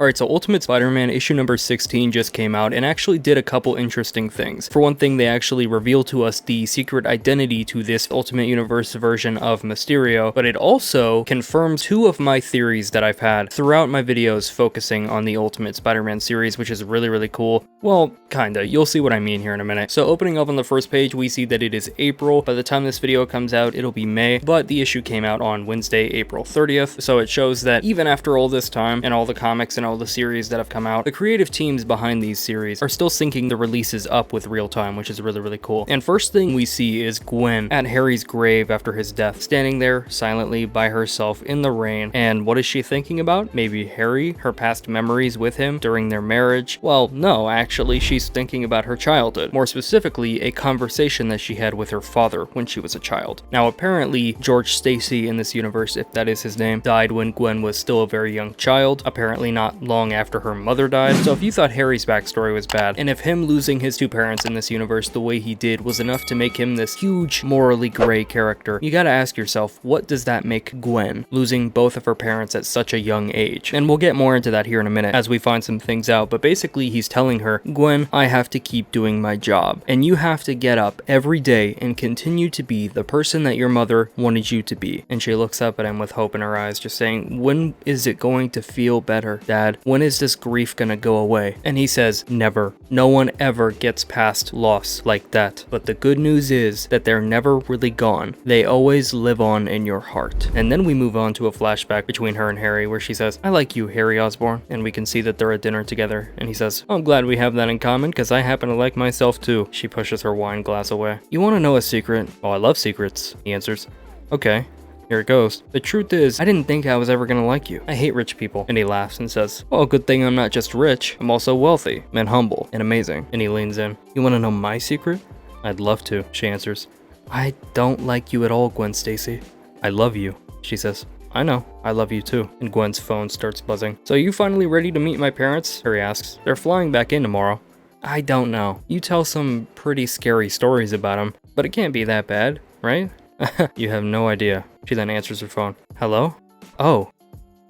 Alright, so Ultimate Spider-Man issue number 16 just came out and actually did a couple interesting things. For one thing, they actually revealed to us the secret identity to this Ultimate Universe version of Mysterio, but it also confirms two of my theories that I've had throughout my videos focusing on the Ultimate Spider-Man series, which is really cool. Well, kinda. You'll see what I mean here in a minute. So opening up on the first page, we see that it is April. By the time this video comes out, it'll be May, but the issue came out on Wednesday, April 30th, so it shows that even after all this time and all the comics and all the series that have come out, the creative teams behind these series are still syncing the releases up with real time, which is really cool. And first thing we see is Gwen at Harry's grave after his death, standing there silently by herself in the rain. And what is she thinking about? Maybe Harry, her past memories with him during their marriage? Well, no, actually she's thinking about her childhood. More specifically, a conversation that she had with her father when she was a child. Now apparently George Stacy in this universe, if that is his name, died when Gwen was still a very young child, apparently not long after her mother died. So if you thought Harry's backstory was bad, and if him losing his two parents in this universe the way he did was enough to make him this huge morally gray character, you gotta ask yourself, what does that make Gwen, losing both of her parents at such a young age? And we'll get more into that here in a minute as we find some things out, but basically he's telling her, Gwen, I have to keep doing my job, and you have to get up every day and continue to be the person that your mother wanted you to be. And she looks up at him with hope in her eyes, just saying, when is it going to feel better, Dad? When is this grief gonna go away? And he says, never. No one ever gets past loss like that. But the good news is that they're never really gone. They always live on in your heart. And then we move on to a flashback between her and Harry where she says, I like you, Harry Osborn. And we can see that they're at dinner together. And he says, I'm glad we have that in common because I happen to like myself too. She pushes her wine glass away. You want to know a secret? Oh, I love secrets, he answers. Okay. Here it goes. The truth is, I didn't think I was ever gonna like you. I hate rich people. And he laughs and says, well, good thing I'm not just rich, I'm also wealthy and humble and amazing. And he leans in. You wanna know my secret? I'd love to, she answers. I don't like you at all, Gwen Stacy. I love you, she says. I know, I love you too. And Gwen's phone starts buzzing. So you finally ready to meet my parents? Harry asks. They're flying back in tomorrow. I don't know. You tell some pretty scary stories about them, but it can't be that bad, right? You have no idea. She then answers her phone. Hello? Oh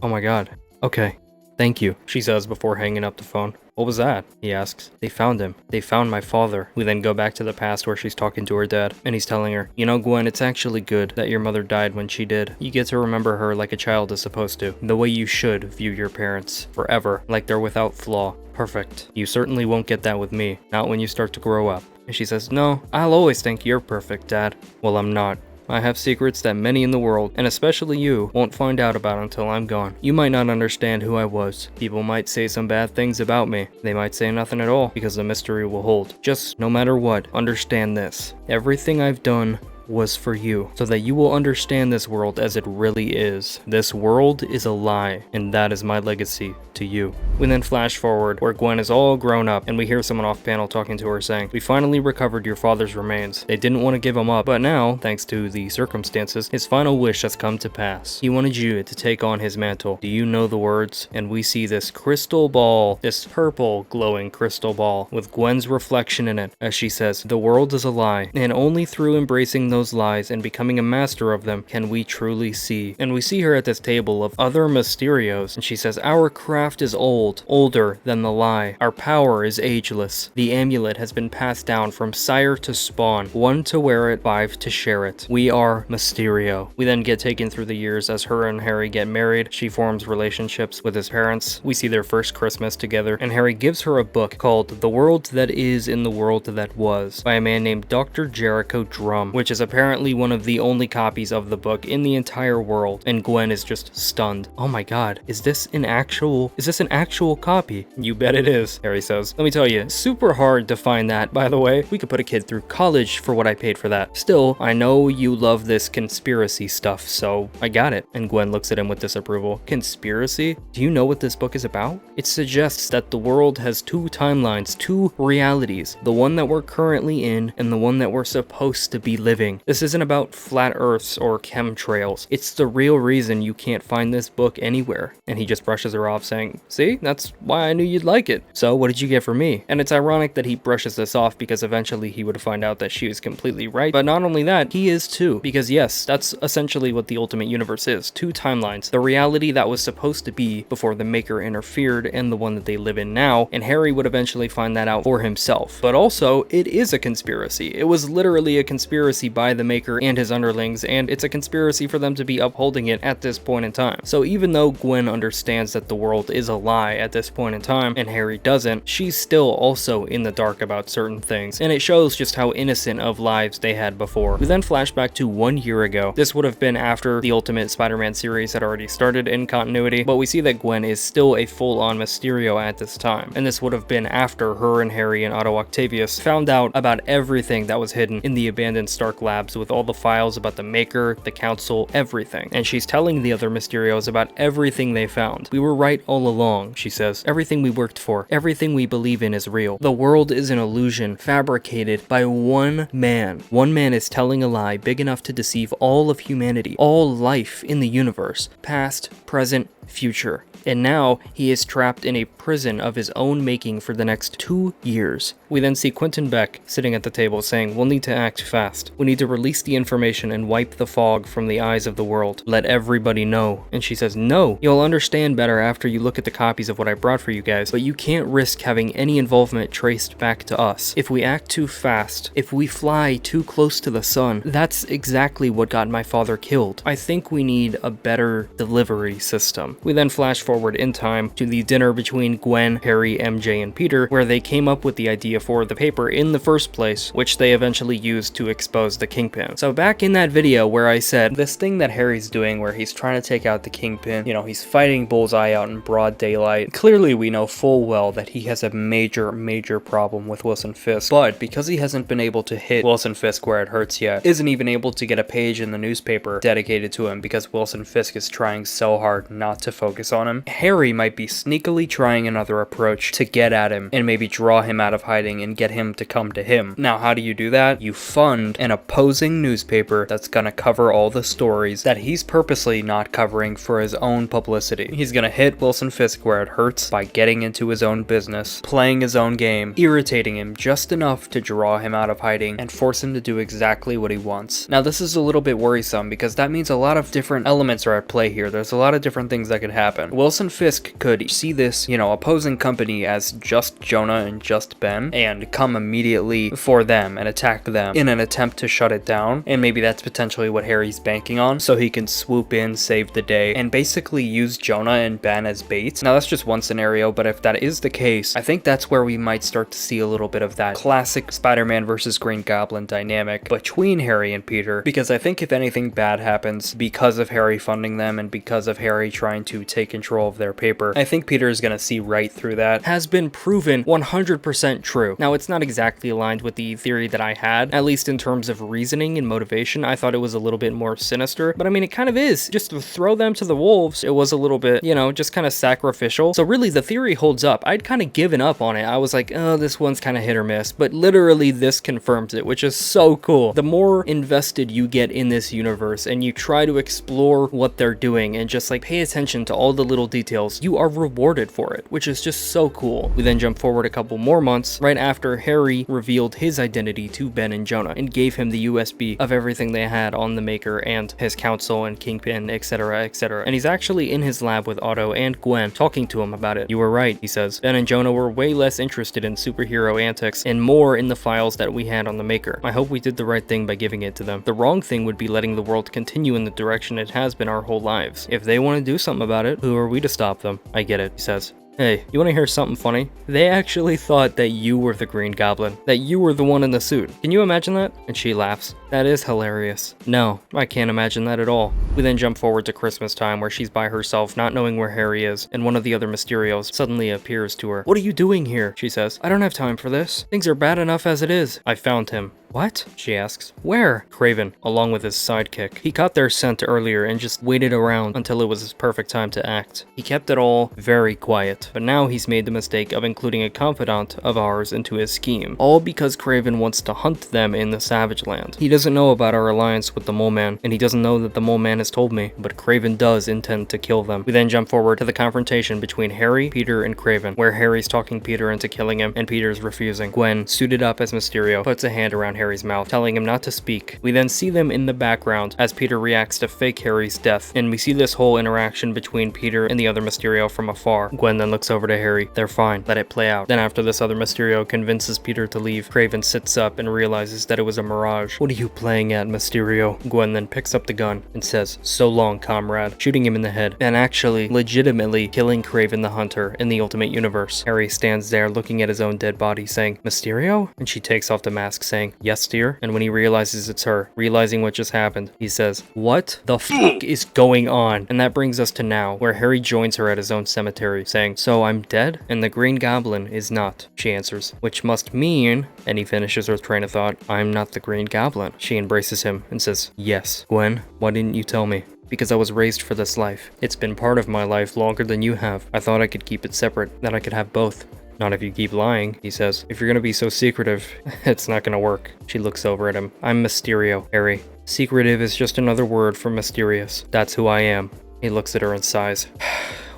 my god. Okay. Thank you, she says before hanging up the phone. What was that? He asks. They found him. They found my father. We then go back to the past where she's talking to her dad, and he's telling her, you know, Gwen, it's actually good that your mother died when she did. You get to remember her like a child is supposed to. The way you should view your parents. Forever. Like they're without flaw. Perfect. You certainly won't get that with me. Not when you start to grow up. And she says, no, I'll always think you're perfect, Dad. Well, I'm not. I have secrets that many in the world, and especially you, won't find out about until I'm gone. You might not understand who I was. People might say some bad things about me. They might say nothing at all, because the mystery will hold. Just, no matter what, understand this. Everything I've done was for you, so that you will understand this world as it really is. This world is a lie, and that is my legacy to you. We then flash forward where Gwen is all grown up, and we hear someone off panel talking to her saying, we finally recovered your father's remains. They didn't want to give him up, but now, thanks to the circumstances, his final wish has come to pass. He wanted you to take on his mantle. Do you know the words? And we see this crystal ball, this purple glowing crystal ball with Gwen's reflection in it, as she says, the world is a lie, and only through embracing those lies and becoming a master of them can we truly see. And we see her at this table of other Mysterios, and she says, our craft is old, older than the lie. Our power is ageless. The amulet has been passed down from sire to spawn, 1 to wear it, 5 to share it. We are Mysterio. We then get taken through the years as her and Harry get married. She forms relationships with his parents. We see their first Christmas together, and Harry gives her a book called The World That Is in the World That Was by a man named Dr. Jericho Drum, which is apparently one of the only copies of the book in the entire world. And Gwen is just stunned. Oh my god, is this an actual copy? You bet it is, Harry says. Let me tell you, super hard to find that, by the way. We could put a kid through college for what I paid for that. Still, I know you love this conspiracy stuff, so I got it. And Gwen looks at him with disapproval. Conspiracy? Do you know what this book is about? It suggests that the world has 2 timelines, 2 realities. The one that we're currently in and the one that we're supposed to be living. This isn't about flat earths or chemtrails. It's the real reason you can't find this book anywhere. And he just brushes her off saying, see, That's why I knew you'd like it. So what did you get for me? And it's ironic that he brushes this off because eventually he would find out that she was completely right. But not only that, he is too. Because yes, that's essentially what the Ultimate Universe is. Two timelines. The reality that was supposed to be before the Maker interfered and the one that they live in now. And Harry would eventually find that out for himself. But also, it is a conspiracy. It was literally a conspiracy by the Maker and his underlings, and it's a conspiracy for them to be upholding it at this point in time. So even though Gwen understands that the world is a lie at this point in time, and Harry doesn't, she's still also in the dark about certain things, and it shows just how innocent of lives they had before. We then flash back to 1 year ago. This would have been after the Ultimate Spider-Man series had already started in continuity, but we see that Gwen is still a full-on Mysterio at this time, and this would have been after her and Harry and Otto Octavius found out about everything that was hidden in the abandoned Stark labs with all the files about the Maker, the Council, everything. And she's telling the other Mysterios about everything they found. We were right all along, she says. Everything we worked for, everything we believe in is real. The world is an illusion fabricated by one man. One man is telling a lie big enough to deceive all of humanity, all life in the universe, past, present, future. And now he is trapped in a prison of his own making for the next 2 years. We then see Quentin Beck sitting at the table saying, "We'll need to act fast. We need to release the information and wipe the fog from the eyes of the world. Let everybody know." And she says, "No, you'll understand better after you look at the copies of what I brought for you guys, but you can't risk having any involvement traced back to us. If we act too fast, if we fly too close to the sun, that's exactly what got my father killed. I think we need a better delivery system." We then flash forward in time to the dinner between Gwen, Harry, MJ, and Peter, where they came up with the idea for the paper in the first place, which they eventually used to expose the Kingpin. So back in that video where I said, this thing that Harry's doing where he's trying to take out the Kingpin, you know, he's fighting Bullseye out in broad daylight. Clearly we know full well that he has a major problem with Wilson Fisk, but because he hasn't been able to hit Wilson Fisk where it hurts yet, isn't even able to get a page in the newspaper dedicated to him because Wilson Fisk is trying so hard not to focus on him, Harry might be sneakily trying another approach to get at him and maybe draw him out of hiding and get him to come to him. Now, how do you do that? You fund an opposing newspaper that's gonna cover all the stories that he's purposely not covering for his own publicity. He's gonna hit Wilson Fisk where it hurts by getting into his own business, playing his own game, irritating him just enough to draw him out of hiding and force him to do exactly what he wants. Now, this is a little bit worrisome because that means a lot of different elements are at play here. There's a lot of different things that could happen. Wilson Fisk could see this, you know, opposing company as just Jonah and just Ben and come immediately for them and attack them in an attempt to shut it down. And maybe that's potentially what Harry's banking on, so he can swoop in, save the day, and basically use Jonah and Ben as bait. Now, that's just one scenario, but if that is the case, I think that's where we might start to see a little bit of that classic Spider-Man versus Green Goblin dynamic between Harry and Peter, because I think if anything bad happens because of Harry funding them and because of Harry trying to take control of their paper, I think Peter is going to see right through that. Has been proven 100% true. Now, it's not exactly aligned with the theory that I had, at least in terms of reasoning and motivation. I thought it was a little bit more sinister, but I mean, it kind of is. Just to throw them to the wolves, it was a little bit, you know, just kind of sacrificial. So really, the theory holds up. I'd kind of given up on it. I was like, oh, this one's kind of hit or miss, but literally this confirms it, which is so cool. The more invested you get in this universe and you try to explore what they're doing and just like pay attention to all the little details, you are rewarded for it, which is just so cool. We then jump forward a couple more months, right after Harry revealed his identity to Ben and Jonah and gave him the USB of everything they had on the Maker and his Council and Kingpin, etc, etc. And he's actually in his lab with Otto and Gwen talking to him about it. "You were right," he says. "Ben and Jonah were way less interested in superhero antics and more in the files that we had on the Maker. I hope we did the right thing by giving it to them. The wrong thing would be letting the world continue in the direction it has been our whole lives. If they want to do something about it, who are we to stop them?" "I get it," he says. "Hey, you want to hear something funny? They actually thought that you were the Green Goblin, that you were the one in the suit. Can you imagine that?" And she laughs. "That is hilarious." "No, I can't imagine that at all." We then jump forward to Christmas time where she's by herself, not knowing where Harry is, and one of the other Mysterios suddenly appears to her. "What are you doing here?" she says. "I don't have time for this. Things are bad enough as it is." "I found him." "What?" she asks. "Where?" "Craven, along with his sidekick. He caught their scent earlier and just waited around until it was his perfect time to act. He kept it all very quiet, but now he's made the mistake of including a confidant of ours into his scheme, all because Craven wants to hunt them in the Savage Land. He doesn't know about our alliance with the Mole Man, and he doesn't know that the Mole Man has told me, but Kraven does intend to kill them. We then jump forward to the confrontation between Harry, Peter, and Kraven, where Harry's talking Peter into killing him, and Peter's refusing. Gwen, suited up as Mysterio, puts a hand around Harry's mouth, telling him not to speak. We then see them in the background as Peter reacts to fake Harry's death, and we see this whole interaction between Peter and the other Mysterio from afar. Gwen then looks over to Harry. They're fine. Let it play out. Then after this other Mysterio convinces Peter to leave, Kraven sits up and realizes that it was a mirage. What are you playing at, Mysterio? Gwen then picks up the gun and says, "So long, comrade," shooting him in the head, and actually legitimately killing Kraven the Hunter in the Ultimate Universe. Harry stands there looking at his own dead body saying, "Mysterio?" And she takes off the mask saying, "Yes, dear." And when he realizes it's her, realizing what just happened, he says, "What the fuck is going on?" And that brings us to now, where Harry joins her at his own cemetery saying, "So I'm dead? And the Green Goblin is not," she answers, which must mean, and he finishes her train of thought, "I'm not the Green Goblin." She embraces him and says, "Yes." Gwen, why didn't you tell me? Because I was raised for this life. It's been part of my life longer than you have. I thought I could keep it separate, that I could have both. Not if you keep lying, he says. If you're gonna be so secretive, it's not gonna work. She looks over at him. I'm Mysterio, Harry. Secretive is just another word for mysterious. That's who I am. He looks at her and sighs.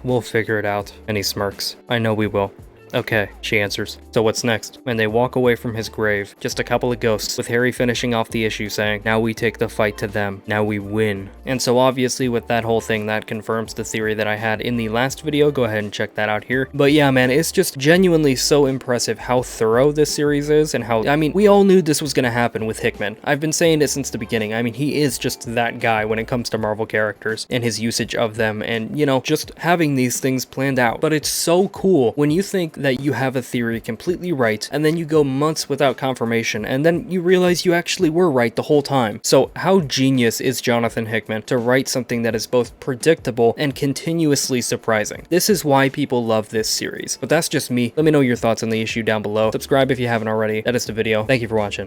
We'll figure it out. And he smirks. I know we will. Okay, she answers. So what's next? And they walk away from his grave, just a couple of ghosts, with Harry finishing off the issue saying, now we take the fight to them. Now we win. And so obviously with that whole thing, that confirms the theory that I had in the last video. Go ahead and check that out here. But yeah, man, it's just genuinely so impressive how thorough this series is and how, I mean, we all knew this was gonna happen with Hickman. I've been saying it since the beginning. I mean, he is just that guy when it comes to Marvel characters and his usage of them and, you know, just having these things planned out. But it's so cool when you think that you have a theory completely right, and then you go months without confirmation, and then you realize you actually were right the whole time. So how genius is Jonathan Hickman to write something that is both predictable and continuously surprising? This is why people love this series. But that's just me. Let me know your thoughts on the issue down below. Subscribe if you haven't already. That is the video. Thank you for watching.